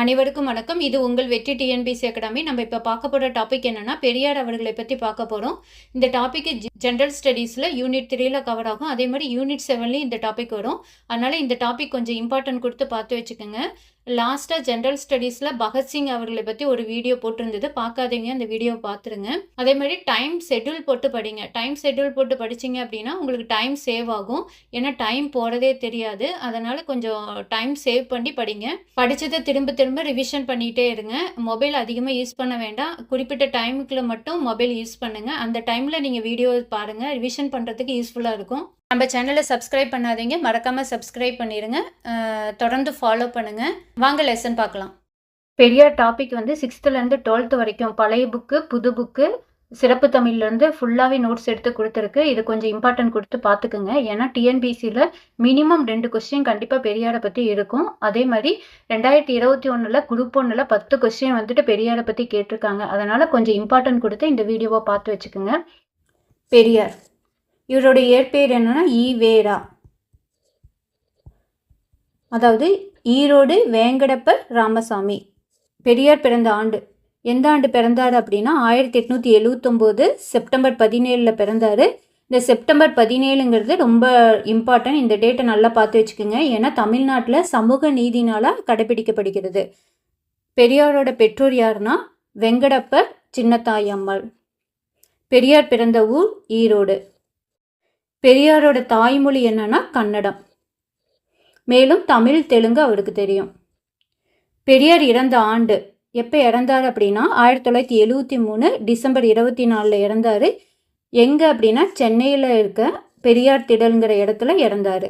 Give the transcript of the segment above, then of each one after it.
அனைவருக்கும் வணக்கம். இது உங்கள் வெற்றி டிஎன்பிஎஸ்சி அகாடமி. நம்ம இப்போ பார்க்க போகிற டாபிக் என்னன்னா, பெரியார் அவர்களை பற்றி பார்க்க போகிறோம். இந்த டாபிக் ஜென்ரல் ஸ்டடீஸில் யூனிட் 3ல கவர் ஆகும். அதே மாதிரி யூனிட் 7லேயும் இந்த டாபிக் வரும். அதனால் இந்த டாபிக் கொஞ்சம் இம்பார்ட்டன்ட் கொடுத்து பார்த்து வச்சுக்கோங்க. லாஸ்ட்டாக ஜென்ரல் ஸ்டடீஸில் பகத்சிங் அவர்களை பற்றி ஒரு வீடியோ போட்டிருந்தது. பார்க்காதீங்க, அந்த வீடியோவை பார்த்துருங்க. அதே மாதிரி டைம் ஷெட்யூல் போட்டு படிங்க. டைம் ஷெட்யூல் போட்டு படிச்சிங்க அப்படின்னா உங்களுக்கு டைம் சேவ் ஆகும். ஏன்னா டைம் போகிறதே தெரியாது. அதனால் கொஞ்சம் டைம் சேவ் பண்ணி படிங்க. படித்ததை திரும்ப திரும்ப ரிவிஷன் பண்ணிகிட்டே இருங்க. மொபைல் அதிகமாக யூஸ் பண்ண வேண்டாம். குறிப்பிட்ட டைமுக்குள்ள மட்டும் மொபைல் யூஸ் பண்ணுங்கள். அந்த டைமில் நீங்கள் வீடியோ பாருங்கள். ரிவிஷன் பண்ணுறதுக்கு யூஸ்ஃபுல்லாக இருக்கும். நம்ம சேனலை சப்ஸ்கிரைப் பண்ணாதீங்க, மறக்காமல் சப்ஸ்கிரைப் பண்ணிடுங்க. தொடர்ந்து ஃபாலோ பண்ணுங்கள். வாங்க லெசன் பார்க்கலாம். பெரியார் டாபிக் 6th-லேருந்து 12th வரைக்கும் பழைய புக்கு, புது புக்கு, சிறப்பு தமிழ்லேருந்து ஃபுல்லாகவே நோட்ஸ் எடுத்து கொடுத்துருக்கு. இது கொஞ்சம் இம்பார்ட்டன்ட் கொடுத்து பார்த்துக்குங்க. ஏன்னா டிஎன்பிசியில் மினிமம் 2 கொஸ்டின் கண்டிப்பாக பெரியாரை பற்றி இருக்கும். அதே மாதிரி 2021 குரூப் 1 10 கொஸ்டின் பெரியாரை பற்றி கேட்டிருக்காங்க. அதனால் கொஞ்சம் இம்பார்ட்டன்ட் கொடுத்து இந்த வீடியோவை பார்த்து வச்சுக்கோங்க. பெரியார் இவருடைய இயற்பெயர் என்னன்னா ஈவேரா, அதாவது ஈரோடு வேங்கடப்பர் ராமசாமி. பெரியார் பிறந்த ஆண்டு, எந்த ஆண்டு பிறந்தார் அப்படின்னா 1879 செப்டம்பர் 17 பிறந்தார். இந்த செப்டம்பர் 17ங்கிறது ரொம்ப இம்பார்ட்டன்ட். இந்த டேட்டை நல்லா பார்த்து வச்சுக்கோங்க. ஏன்னா தமிழ்நாட்டில் சமூக நீதி நாளாக கடைபிடிக்கப்படுகிறது. பெரியாரோட பெற்றோர் யாருன்னா வெங்கடப்பர் சின்னத்தாயம்மாள். பெரியார் பிறந்த ஊர் ஈரோடு. பெரியாரோட தாய்மொழி என்னன்னா கன்னடம். மேலும் தமிழ், தெலுங்கு அவருக்கு தெரியும். பெரியார் இறந்த ஆண்டு, எப்போ இறந்தார் அப்படின்னா 1973 டிசம்பர் 24 இறந்தார். எங்கே அப்படின்னா சென்னையில் இருக்க பெரியார் திடல்ங்கிற இடத்துல இறந்தார்.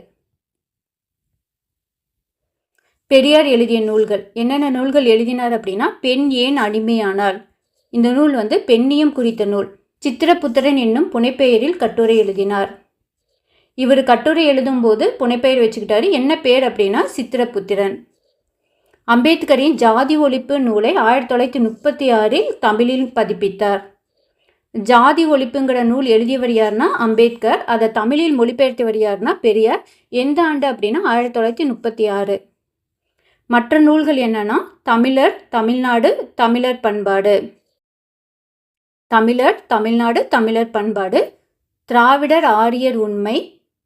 பெரியார் எழுதிய நூல்கள், என்னென்ன நூல்கள் எழுதினார் அப்படின்னா பெண் ஏன் அடிமையானாள், இந்த நூல் பெண்ணியம் குறித்த நூல். சித்திரபுத்திரன் என்னும் புனைப்பெயரில் கட்டுரை எழுதினார். இவர் கட்டுரை எழுதும்போது புனைப்பெயர் வச்சுக்கிட்டாரு. என்ன பேர் அப்படின்னா சித்திரபுத்திரன். அம்பேத்கரின் ஜாதி ஒழிப்பு நூலை 1936 தமிழில் பதிப்பித்தார். ஜாதி ஒழிப்புங்கிற நூல் எழுதியவர் யாருன்னா அம்பேத்கர். அதை தமிழில் மொழிபெயர்த்தவர் யாருன்னா பெரியார். எந்த ஆண்டு அப்படின்னா 1936. மற்ற நூல்கள் என்னன்னா தமிழர், தமிழ்நாடு, தமிழர் பண்பாடு. தமிழர், தமிழ்நாடு, தமிழர் பண்பாடு. திராவிடர், ஆரியர் உண்மை,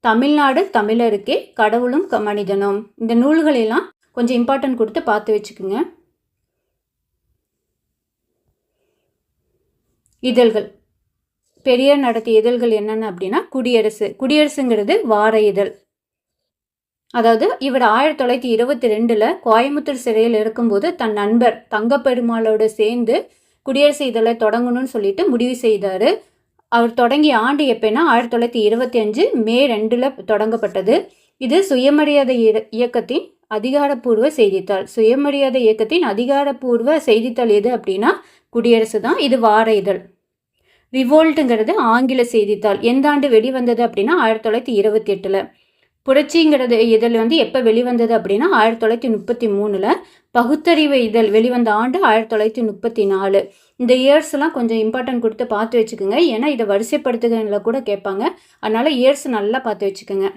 தமிழ்நாடு தமிழருக்கே, கடவுளும் மனிதனும். இந்த நூல்களெல்லாம் கொஞ்சம் இம்பார்ட்டன்ட் கொடுத்து பார்த்து வச்சுக்கோங்க. இதழ்கள், பெரியார் நடத்திய இதழ்கள் என்னென்ன அப்படின்னா குடியரசு. குடியரசுங்கிறது வார இதழ். அதாவது இவர் 1922 கோயம்புத்தூர் சிறையில் இருக்கும்போது தன் நண்பர் தங்கப்பெருமாளோடு சேர்ந்து குடியரசு இதழை தொடங்கணும்னு சொல்லிட்டு முடிவு செய்தார். அவர் தொடங்கிய ஆண்டு எப்போனா 1925 மே 2 தொடங்கப்பட்டது. இது சுயமரியாதை இயக்கத்தின் அதிகாரப்பூர்வ செய்தித்தாள். சுயமரியாதை இயக்கத்தின் அதிகாரப்பூர்வ செய்தித்தாள் எது அப்படின்னா குடியரசு தான். இது வார இதழ். ரிவோல்ட்டுங்கிறது ஆங்கில செய்தித்தாள். எந்த ஆண்டு வெளிவந்தது அப்படின்னா 1928. புரட்சிங்கிறது இதழ் எப்போ வெளிவந்தது அப்படின்னா 1933. பகுத்தறிவு இதழ் வெளிவந்த ஆண்டு 1934. இந்த இயர்ஸ்லாம் கொஞ்சம் இம்பார்ட்டன்ட் கொடுத்து பார்த்து வச்சுக்கோங்க. ஏன்னா இதை வரிசைப்படுத்துகிறதுல கூட கேட்பாங்க. அதனால் இயர்ஸ் நல்லா பார்த்து வச்சுக்கோங்க.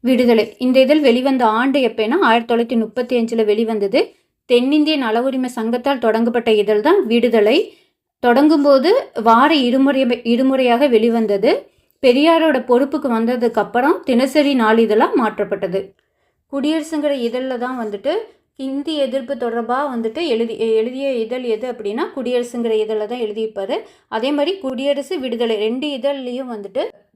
விடுதலை, இந்த இதழ் வெளிவந்த ஆண்டு எப்போனா 1935 வெளிவந்தது. தென்னிந்திய நல உரிமை சங்கத்தால் தொடங்கப்பட்ட இதழ் தான் விடுதலை. தொடங்கும்போது வார இருமுறையாக வெளிவந்தது. பெரியாரோட பொறுப்புக்கு வந்ததுக்கு அப்புறம் தினசரி நாளிதழாக மாற்றப்பட்டது. குடியரசுங்கிற இதழில் தான் ஹிந்தி எதிர்ப்பு தொடர்பாக எழுதிய இதழ் எது அப்படின்னா குடியரசுங்கிற இதழில் தான் எழுதியிருப்பார். அதே மாதிரி குடியரசு, விடுதலை 2 இதழ்லையும்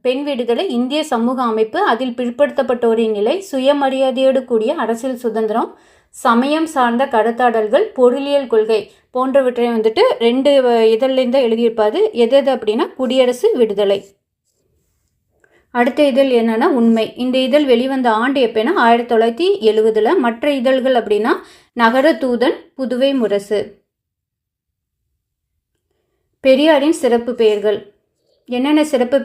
பெண் விடுதலை, இந்திய சமூக அமைப்பு, அதில் பிற்படுத்தப்பட்டோரின் நிலை, சுயமரியாதையோடு கூடிய அரசியல் சுதந்திரம், சமயம் சார்ந்த கருத்தாடல்கள், பொருளியல் கொள்கை போன்றவற்றை 2 இதழ்லேருந்து தான் எழுதியிருப்பார். எது அப்படின்னா குடியரசு, விடுதலை. அடுத்த இதழ் என்னன்னா உண்மை. இந்த இதழ் வெளிவந்த ஆண்டு எப்போனா 1970. மற்ற இதழ்கள் அப்படின்னா நகர தூதன், புதுவை முரசு. பெரியாரின் சிறப்பு பெயர்கள், என்னென்ன சிறப்பு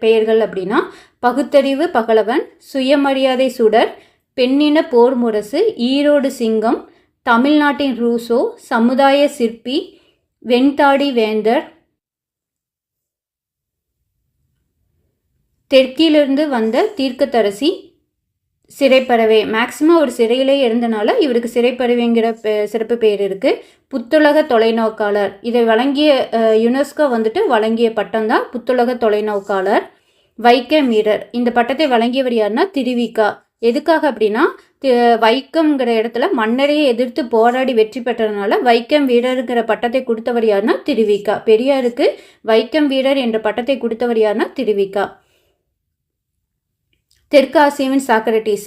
பெயர்கள் அப்படின்னா பகுத்தறிவு பகலவன், சுயமரியாதை சுடர், பெண்ணின போர் முரசு, ஈரோடு சிங்கம், தமிழ்நாட்டின் ரூசோ, சமுதாய சிற்பி, வெண்தாடி வேந்தர், தெற்கிலிருந்து வந்த தீர்க்கதரிசி, சிறைப்பறவை, மேக்சிமம் ஒரு சிறையிலே இருந்தனால இவருக்கு சிறைப்பறவைங்கிற சிறப்பு பெயர் இருக்குது. புத்துலக தொலைநோக்காளர், இதை வழங்கிய யுனெஸ்கோ வந்துட்டு வழங்கிய பட்டம் தான் புத்துலக தொலைநோக்காளர். வைக்கம் வீரர், இந்த பட்டத்தை வழங்கியவர் யாருன்னா திருவிக்கா. எதுக்காக அப்படின்னா வைக்கம்ங்கிற இடத்துல மன்னரையே எதிர்த்து போராடி வெற்றி பெற்றதுனால வைக்கம் வீரருங்கிற பட்டத்தை கொடுத்தவர் யாருன்னா திருவிக்கா. பெரியாருக்கு வைக்கம் வீரர் என்ற பட்டத்தை கொடுத்தவர் யாருன்னா திருவிக்கா. தெற்காசியாவின் சாக்ரட்டிஸ்,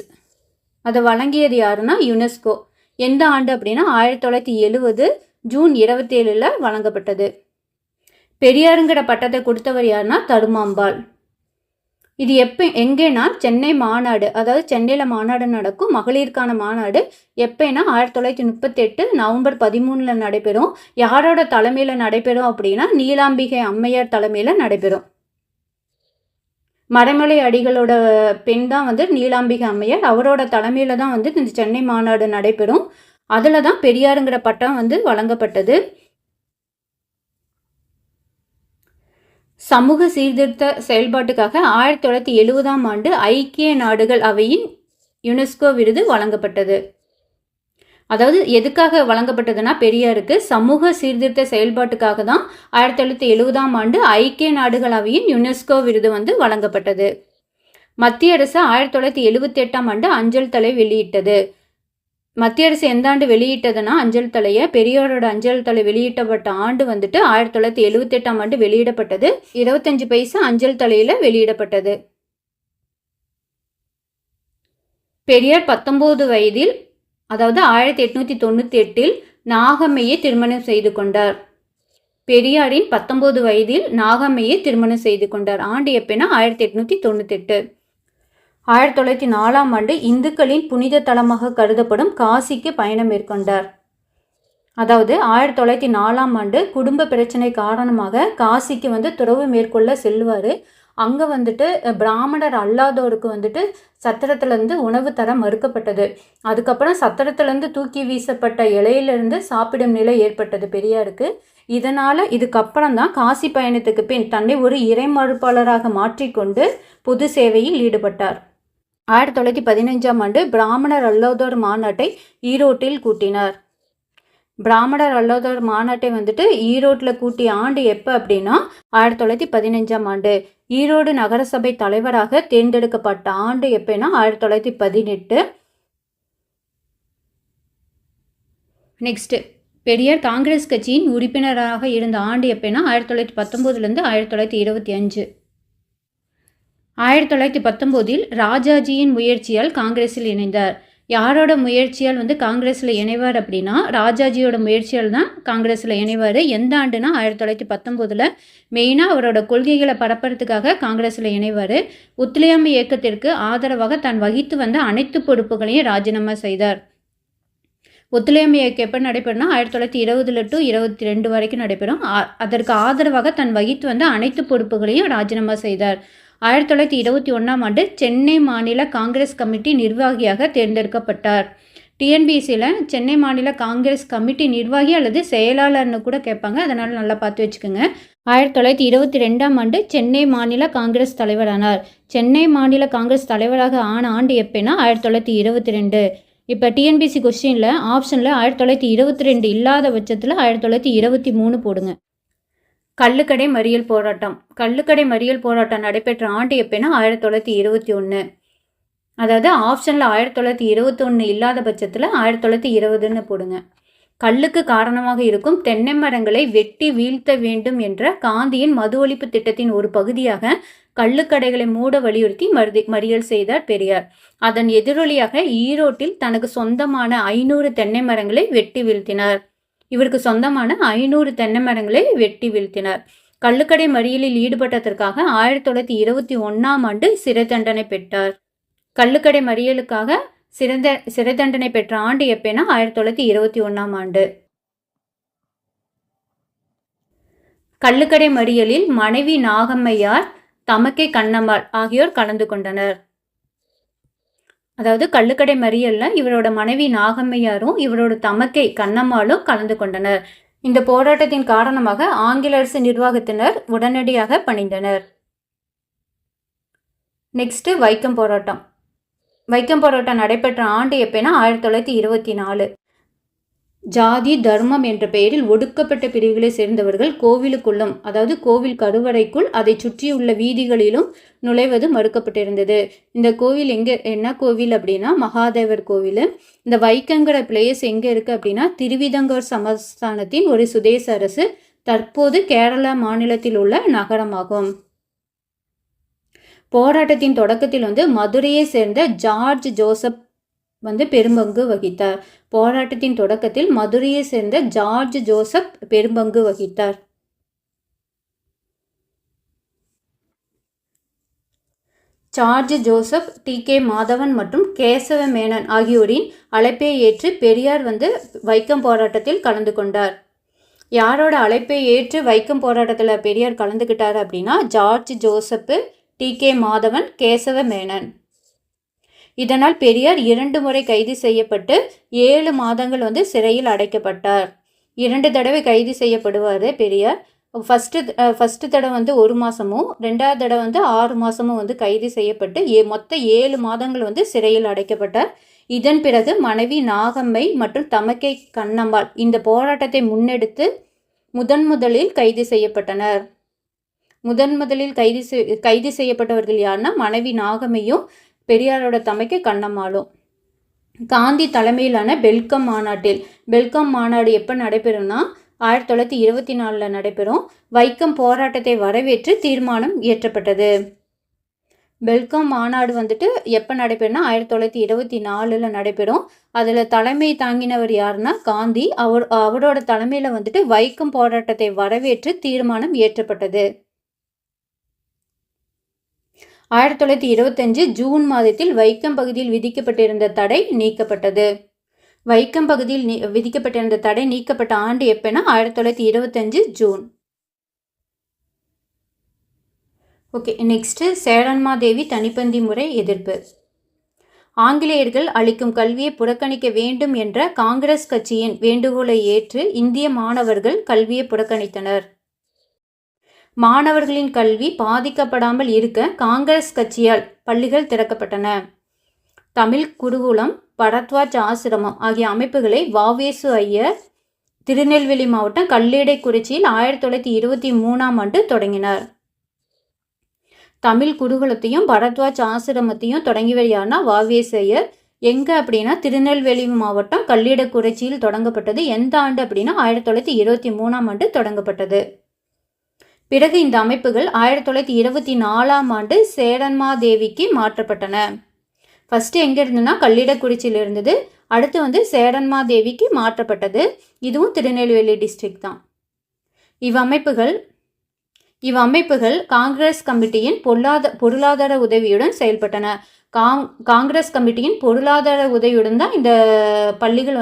அதை வழங்கியது யாருன்னா யுனெஸ்கோ. எந்த ஆண்டு அப்படின்னா 1970 ஜூன் 27 வழங்கப்பட்டது. பெரியாருங்கிற பட்டத்தை கொடுத்தவர் யாருன்னா தருமாம்பாள். இது எங்கேனா சென்னை மாநாடு, அதாவது சென்னையில் மாநாடு நடக்கும், மகளிருக்கான மாநாடு. எப்போனா 1938 நவம்பர் 13 நடைபெறும். யாரோட தலைமையில் நடைபெறும் அப்படின்னா நீலாம்பிகை அம்மையார் தலைமையில் நடைபெறும். மறைமலை அடிகளோட பெண் தான் வந்து நீலாம்பிகை அம்மையார். அவரோட தலைமையில் தான் வந்து இந்த சென்னை மாநாடு நடைபெறும். அதில் தான் பெரியாருங்கிற பட்டம் வந்து வழங்கப்பட்டது. சமூக சீர்திருத்த செயல்பாட்டுக்காக 1970 ஆண்டு ஐக்கிய நாடுகள் அவையின் யுனெஸ்கோ விருது வழங்கப்பட்டது. அதாவது எதுக்காக வழங்கப்பட்டதுன்னா பெரியாருக்கு சமூக சீர்திருத்த செயல்பாட்டுக்காக தான் 1970 ஆண்டு ஐக்கிய நாடுகள் அவையின் யுனெஸ்கோ விருது வந்து வழங்கப்பட்டது. மத்திய அரசு 1978 ஆண்டு அஞ்சல் தலை வெளியிட்டது. மத்திய அரசு எந்த ஆண்டு வெளியிட்டதுன்னா அஞ்சல் தலையை, பெரியாரோட அஞ்சல் தலை வெளியிட்டப்பட்ட ஆண்டு வந்துட்டு 1978 ஆண்டு வெளியிடப்பட்டது. 25 பைசா அஞ்சல் தலையில் வெளியிடப்பட்டது. பெரியார் 19 வயதில், அதாவது 1898 நாகம்மையை திருமணம் செய்து கொண்டார். பெரியாரின் 19 வயதில் நாகம்மையை திருமணம் செய்து கொண்டார். ஆண்டு எப்போனா 1898. 1904 ஆண்டு இந்துக்களின் புனித தலமாக கருதப்படும் காசிக்கு பயணம் மேற்கொண்டார். அதாவது 1904 ஆண்டு குடும்ப பிரச்சனை காரணமாக காசிக்கு வந்து துறவு மேற்கொள்ள செல்வார். அங்கே வந்துட்டு பிராமணர் அல்லாதோருக்கு வந்துட்டு சத்திரத்துலேருந்து உணவு தர மறுக்கப்பட்டது. அதுக்கப்புறம் சத்திரத்துலேருந்து தூக்கி வீசப்பட்ட இலையிலிருந்து சாப்பிடும் நிலை ஏற்பட்டது பெரியாருக்கு. இதனால் இதுக்கப்புறம் தான் காசி பயணத்துக்கு பின் தன்னை ஒரு இறைமறுப்பாளராக மாற்றிக்கொண்டு பொது சேவையில் ஈடுபட்டார். 1915 ஆண்டு பிராமணர் அல்லாதோர் மாநாட்டை ஈரோட்டில் கூட்டினார். பிராமணர் அல்லாதோர் மாநாட்டை வந்துட்டு ஈரோட்டில் கூட்டிய ஆண்டு எப்போ அப்படின்னா 1915 ஆண்டு. ஈரோடு நகரசபை தலைவராக தேர்ந்தெடுக்கப்பட்ட ஆண்டு எப்போனா 1918. நெக்ஸ்ட், பெரியார் காங்கிரஸ் கட்சியின் உறுப்பினராக இருந்த ஆண்டு எப்போனா 1919 1925. 1919 ராஜாஜியின் முயற்சியால் காங்கிரஸில் இணைந்தார். யாரோட முயற்சியால் வந்து காங்கிரஸில் இணைவார் அப்படின்னா ராஜாஜியோட முயற்சியால் தான் காங்கிரஸில் இணைவார். எந்த ஆண்டுனா 1919. மெயினாக அவரோட கொள்கைகளை பரப்புறதுக்காக காங்கிரஸில் இணைவார். ஒத்துழையாமை இயக்கத்திற்கு ஆதரவாக தான் வகித்து வந்த அனைத்து பொறுப்புகளையும் ராஜினாமா செய்தார். ஒத்துழையாமை இயக்கம் எப்போ நடைபெறும்னா 1920 to 22 வரைக்கும் நடைபெறும். அதற்கு ஆதரவாக தான் வகித்து வந்த அனைத்து பொறுப்புகளையும் ராஜினாமா செய்தார். 1921 ஆண்டு சென்னை மாநில காங்கிரஸ் கமிட்டி நிர்வாகியாக தேர்ந்தெடுக்கப்பட்டார். டிஎன்பிஎஸ்சியில் சென்னை மாநில காங்கிரஸ் கமிட்டி நிர்வாகி அல்லது செயலாளர்னு கூட கேட்பாங்க, அதனால் நல்லா பார்த்து வச்சுக்கோங்க. 1922 ஆண்டு சென்னை மாநில காங்கிரஸ் தலைவரானார். சென்னை மாநில காங்கிரஸ் தலைவராக ஆன ஆண்டு எப்போனா 1922. இப்போ டிஎன்பிஎஸ்சி கொஸ்டினில் ஆப்ஷனில் 1922 இல்லாத பட்சத்தில் 1923 போடுங்க. கள்ளுக்கடை மறியல் போராட்டம். கள்ளுக்கடை மறியல் போராட்டம் நடைபெற்ற ஆண்டு எப்போனா 1921. அதாவது ஆப்ஷனில் 1921 இல்லாத பட்சத்தில் 1920ன்னு போடுங்க. கல்லுக்கு காரணமாக இருக்கும் தென்னை மரங்களை வெட்டி வீழ்த்த வேண்டும் என்ற காந்தியின் மது ஒழிப்பு திட்டத்தின் ஒரு பகுதியாக கள்ளுக்கடைகளை மூட வலியுறுத்தி மறியல் செய்தார் பெரியார். அதன் எதிரொலியாக ஈரோட்டில் தனக்கு சொந்தமான 500 தென்னை மரங்களை வெட்டி வீழ்த்தினார். இவருக்கு சொந்தமான 500 தென்னை மரங்களை வெட்டி வீழ்த்தினார். கள்ளுக்கடை மறியலில் ஈடுபட்டதற்காக 1921 ஆண்டு சிறை தண்டனை பெற்றார். கள்ளுக்கடை மறியலுக்காக சிறை தண்டனை பெற்ற ஆண்டு எப்போனா 1921 ஆண்டு. கள்ளுக்கடை மறியலில் மனைவி நாகம்மையார், தமக்கை கண்ணம்மாள் ஆகியோர் கலந்து கொண்டனர். அதாவது கள்ளுக்கடை மறியலில் இவரோட மனைவி நாகம்மையாரும் இவரோட தமக்கை கண்ணம்மாளும் கலந்து கொண்டனர். இந்த போராட்டத்தின் காரணமாக ஆங்கில அரசு நிர்வாகத்தினர் உடனடியாக பணிந்தனர். நெக்ஸ்ட், வைக்கம் போராட்டம். வைக்கம் போராட்டம் நடைபெற்ற ஆண்டு எப்போனா 1924. ஜாதி தர்மம் என்ற பெயரில் ஒடுக்கப்பட்ட பிரிவுகளை சேர்ந்தவர்கள் கோவிலுக்குள்ளும், அதாவது கோவில் கருவறைக்குள் அதை சுற்றியுள்ள வீதிகளிலும் நுழைவது மறுக்கப்பட்டிருந்தது. இந்த கோவில் என்ன கோவில் அப்படின்னா மகாதேவர் கோவில். இந்த வைக்கங்கிற பிளேஸ் எங்கே இருக்குது அப்படின்னா திருவிதங்கர் சமஸ்தானத்தின் ஒரு சுதேச அரசு, தற்போது கேரளா மாநிலத்தில் உள்ள நகரமாகும். போராட்டத்தின் தொடக்கத்தில் மதுரையை சேர்ந்த ஜார்ஜ் ஜோசப் பெரும்பங்கு வகித்தார். போராட்டத்தின் தொடக்கத்தில் மதுரையை சேர்ந்த ஜார்ஜ் ஜோசப் பெரும்பங்கு வகித்தார். George Joseph, DK. மாதவன் மற்றும் கேசவ மேனன் ஆகியோரின் அழைப்பை ஏற்று பெரியார் வைக்கம் போராட்டத்தில் கலந்து கொண்டார். யாரோட அழைப்பை ஏற்று வைக்கம் போராட்டத்தில் பெரியார் கலந்துக்கிட்டார் அப்படின்னா George Joseph, T K. Madhavan, Kesava Menon. இதனால் பெரியார் 2 முறை கைது செய்யப்பட்டு 7 மாதங்கள் சிறையில் அடைக்கப்பட்டார். 2 தடவை கைது செய்யப்படுவார் பெரியார். ஃபஸ்ட்டு தடவை 1 மாதமும், 2வது தடவை 6 மாதமும் கைது செய்யப்பட்டு மொத்தம் 7 மாதங்கள் சிறையில் அடைக்கப்பட்டார். இதன் பிறகு மனைவி நாகம்மை மற்றும் தமக்கை கண்ணம்மாள் இந்த போராட்டத்தை முன்னெடுத்து முதலில் கைது செய்யப்பட்டனர். முதலில் கைது செய்யப்பட்டவர்கள் யாருன்னா மனைவி நாகம்மையும் பெரியாரோட தமைக்கு கண்ணம்மாளும். காந்தி தலைமையிலான பெல்காம் மாநாடு எப்போ நடைபெறும்னா 1924 நடைபெறும். வைக்கம் போராட்டத்தை வரவேற்று தீர்மானம் இயற்றப்பட்டது. பெல்காம் மாநாடு எப்போ நடைபெறும்னா 1924 நடைபெறும். அதில் தலைமை தாங்கினவர் யாருன்னா காந்தி. அவரோட தலைமையில் வைக்கம் போராட்டத்தை வரவேற்று தீர்மானம் இயற்றப்பட்டது. 1925 ஜூன் மாதத்தில் வைக்கம் பகுதியில் விதிக்கப்பட்டிருந்த தடை நீக்கப்பட்டது. வைக்கம் பகுதியில் விதிக்கப்பட்டிருந்த தடை நீக்கப்பட்ட ஆண்டு எப்போனா 1925 ஜூன். ஓகே, நெக்ஸ்ட்டு சேரன்மாதேவி தனிப்பந்தி முறை எதிர்ப்பு. ஆங்கிலேயர்கள் அளிக்கும் கல்வியை புறக்கணிக்க வேண்டும் என்ற காங்கிரஸ் கட்சியின் வேண்டுகோளை ஏற்று இந்திய மாணவர்கள் கல்வியை புறக்கணித்தனர். மாணவர்களின் கல்வி பாதிக்கப்படாமல் இருக்க காங்கிரஸ் கட்சியால் பள்ளிகள் திறக்கப்பட்டன. தமிழ் குருகுலம், பரத்வாஜ் ஆசிரமம் ஆகிய அமைப்புகளை வ.வே.சு. ஐயர் திருநெல்வேலி மாவட்டம் கல்லிடைக்குறிச்சியில் 1923 தொடங்கினார். தமிழ் குருகுலத்தையும் பரத்வாஜ் ஆசிரமத்தையும் தொடங்கியவர் யாருன்னா வ.வே.சு. ஐயர். எங்கே அப்படின்னா திருநெல்வேலி மாவட்டம் கல்லிடைக்குறிச்சியில் தொடங்கப்பட்டது. எந்த ஆண்டு அப்படின்னா 1923 தொடங்கப்பட்டது. பிறகு இந்த அமைப்புகள் 1924 சேரன்மாதேவிக்கு மாற்றப்பட்டன. ஃபஸ்ட்டு எங்கே இருந்துன்னா கல்லிடைக்குறிச்சியில் இருந்தது. அடுத்து சேரன்மாதேவிக்கு மாற்றப்பட்டது. இதுவும் திருநெல்வேலி டிஸ்ட்ரிக்ட் தான். இவ்வமைப்புகள் காங்கிரஸ் கமிட்டியின் பொருளாதார உதவியுடன் செயல்பட்டன. காங்கிரஸ் கமிட்டியின் பொருளாதார உதவியுடன் தான் இந்த பள்ளிகள்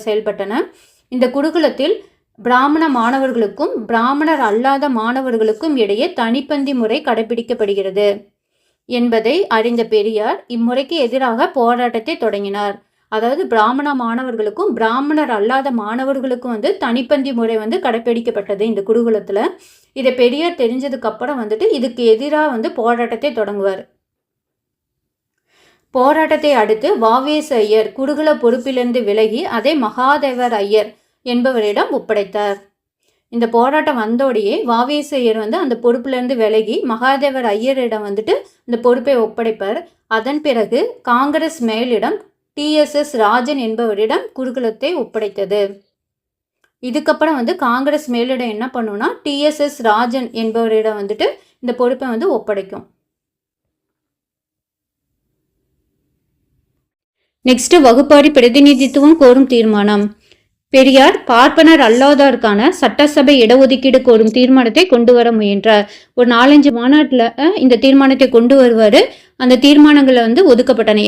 செயல்பட்டன. இந்த குருகுலத்தில் பிராமண மாணவர்களுக்கும் பிராமணர் அல்லாத மாணவர்களுக்கும் இடையே தனிப்பந்தி முறை கடைபிடிக்கப்படுகிறது என்பதை அறிந்த பெரியார் இம்முறைக்கு எதிராக போராட்டத்தை தொடங்கினார். அதாவது பிராமண மாணவர்களுக்கும் பிராமணர் அல்லாத மாணவர்களுக்கும் தனிப்பந்தி முறை கடைபிடிக்கப்பட்டது இந்த குருகுலத்தில். இதை பெரியார் தெரிஞ்சதுக்கு அப்புறம் இதுக்கு எதிராக போராட்டத்தை தொடங்குவார். போராட்டத்தை அடுத்து வ.வே.சு. ஐயர் குருகுல பொறுப்பிலிருந்து விலகி அதை மகாதேவர் ஐயர் என்பவரிடம் ஒப்படைத்தார். இந்த போராட்டம் வந்தோடையே வ.வே.சு. ஐயர் அந்த பொறுப்பிலிருந்து விலகி மகாதேவர் ஐயரிடம் இந்த பொறுப்பை ஒப்படைப்பார். அதன் பிறகு காங்கிரஸ் மேலிடம் டி.எஸ்.எஸ். ராஜன் என்பவரிடம் குருகுலத்தை ஒப்படைத்தது. இதுக்கப்புறம் காங்கிரஸ் மேலிடம் என்ன பண்ணுன்னா டி.எஸ்.எஸ். ராஜன் என்பவரிடம் இந்த பொறுப்பை ஒப்படைக்கும். நெக்ஸ்ட் வகுப்பாரி பிரதிநிதித்துவம் கோரும் தீர்மானம். பெரியார் பார்ப்பனர் அல்லாதாருக்கான சட்டசபை இடஒதுக்கீடு கோரும் தீர்மானத்தை கொண்டு வர முயன்றார். ஒரு 4-5 மாநாட்டில் இந்த தீர்மானத்தை கொண்டு வருவார். அந்த தீர்மானங்களை ஒதுக்கப்பட்டன.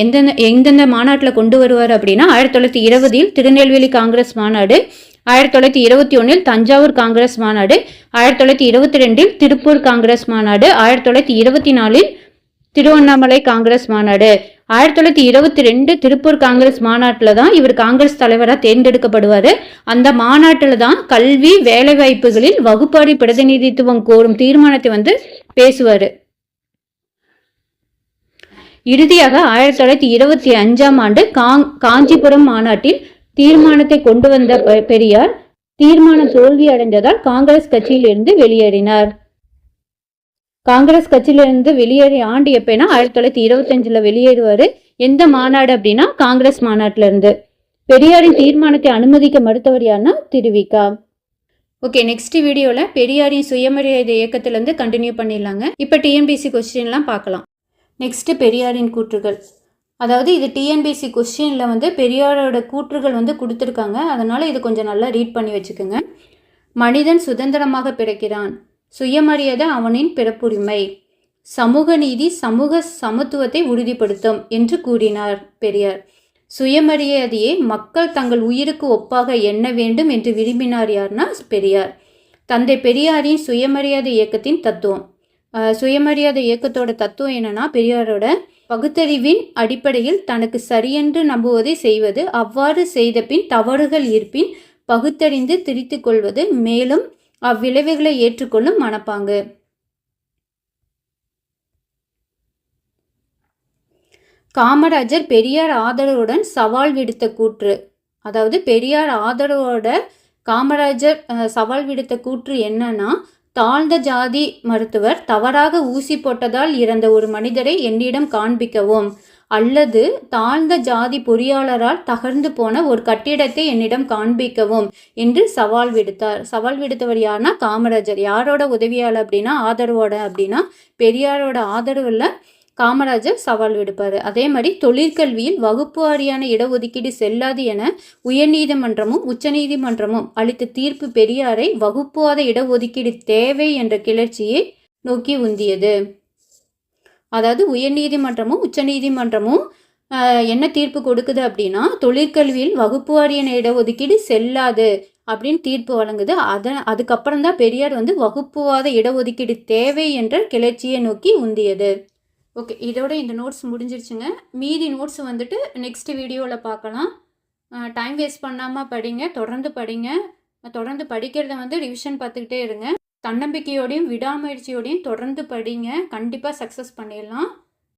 எந்தெந்த மாநாட்டில் கொண்டு வருவார் அப்படின்னா 1920 திருநெல்வேலி காங்கிரஸ் மாநாடு, 1921 தஞ்சாவூர் காங்கிரஸ் மாநாடு, 1922 திருப்பூர் காங்கிரஸ் மாநாடு, 1924 திருவண்ணாமலை காங்கிரஸ் மாநாடு. 1922 திருப்பூர் காங்கிரஸ் மாநாட்டில் தான் இவர் காங்கிரஸ் தலைவராக தேர்ந்தெடுக்கப்படுவார். அந்த மாநாட்டில் தான் கல்வி வேலைவாய்ப்புகளில் வகுப்பாரி பிரதிநிதித்துவம் கோரும் தீர்மானத்தை பேசுவார். இறுதியாக 1925ஆம் ஆண்டு காஞ்சிபுரம் மாநாட்டில் தீர்மானத்தை கொண்டு வந்த பெரியார் தீர்மானம் தோல்வி அடைந்ததால் காங்கிரஸ் கட்சியிலிருந்து வெளியேறினார். காங்கிரஸ் கட்சியிலிருந்து வெளியேறிய ஆண்டு எப்பனா 1925ல் வெளியேறுவாரு. எந்த மாநாடு அப்படின்னா காங்கிரஸ் மாநாட்டில இருந்து. பெரியாரின் தீர்மானத்தை அனுமதிக்க மறுத்தவர் யாருன்னா திருவிக. ஓகே, நெக்ஸ்ட் வீடியோவில் பெரியாரின் சுயமரியாதை இயக்கத்திலேருந்து கண்டினியூ பண்ணிடலாங்க. இப்போ டிஎன்பிசி கொஸ்டின்லாம் பார்க்கலாம். நெக்ஸ்ட்டு பெரியாரின் கூற்றுகள். அதாவது இது டிஎன்பிசி கொஸ்டினில் வந்து பெரியாரோட கூற்றுகள் வந்து கொடுத்துருக்காங்க. அதனால் இது கொஞ்சம் நல்லா ரீட் பண்ணி வச்சுக்கோங்க. மனிதன் சுதந்திரமாக பிறக்கிறான். சுயமரியாதை அவனின் பிறப்புரிமை. சமூக நீதி சமூக சமத்துவத்தை உறுதிப்படுத்தும் என்று கூறினார் பெரியார். சுயமரியாதையை மக்கள் தங்கள் உயிருக்கு ஒப்பாக எண்ண வேண்டும் என்று விரும்பினார் யார்னா பெரியார். தந்தை பெரியாரின் சுயமரியாதை இயக்கத்தின் தத்துவம். சுயமரியாதை இயக்கத்தோட தத்துவம் என்னன்னா, பெரியாரோட பகுத்தறிவின் அடிப்படையில் தனக்கு சரியென்று நம்புவதை செய்வது, அவ்வாறு செய்த பின் தவறுகள் இருப்பின் பகுத்தறிந்து திரித்து கொள்வது, மேலும் அவ்விளைவுகளை ஏற்றுக்கொள்ளும் மனப்பாங்கு. காமராஜர் பெரியார் ஆதரவுடன் சவால் விடுத்த கூற்று. அதாவது பெரியார் ஆதரவோட காமராஜர் சவால் விடுத்த கூற்று என்னன்னா, தாழ்ந்த ஜாதி மருத்துவர் தவறாக ஊசி போட்டதால் இறந்த ஒரு மனிதரை என்னிடம் காண்பிக்கவும், அல்லது தாழ்ந்த ஜாதி பொறியாளரால் தகர்ந்து போன ஒரு கட்டிடத்தை என்னிடம் காண்பிக்கவும் என்று சவால் விடுத்தார். சவால் விடுத்தவர் யாருன்னா காமராஜர். யாரோட உதவியாளர் அப்படின்னா ஆதரவோட அப்படின்னா பெரியாரோட ஆதரவில் காமராஜர் சவால் விடுப்பார். அதே மாதிரி தொழிற்கல்வியில் வகுப்பு வாரியான இடஒதுக்கீடு செல்லாது என உயர்நீதிமன்றமும் உச்சநீதிமன்றமும் அளித்த தீர்ப்பு பெரியாரை வகுப்புவாத இடஒதுக்கீடு தேவை என்ற கிளர்ச்சியை நோக்கி உந்தியது. அதாவது உயர்நீதிமன்றமும் உச்சநீதிமன்றமும் என்ன தீர்ப்பு கொடுக்குது அப்படின்னா, தொழிற்கல்வியில் வகுப்பு வாரியான இடஒதுக்கீடு செல்லாது அப்படின்னு தீர்ப்பு வழங்குது. அதுக்கப்புறம் தான் பெரியார் வந்து வகுப்புவாத இடஒதுக்கீடு தேவை என்ற கிளர்ச்சியை நோக்கி உந்தியது. ஓகே, இதோட இந்த நோட்ஸ் முடிஞ்சிருச்சுங்க. மீதி நோட்ஸ் வந்துட்டு நெக்ஸ்ட் வீடியோவில் பார்க்கலாம். டைம் வேஸ்ட் பண்ணாமல் படிங்க, தொடர்ந்து படிங்க. தொடர்ந்து படிக்கிறத வந்து ரிவிஷன் பார்த்துக்கிட்டே இருங்க. தன்னம்பிக்கையோடையும் விடாமுயற்சியோடையும் தொடர்ந்து படிங்க. கண்டிப்பாக சக்ஸஸ் பண்ணிடலாம்.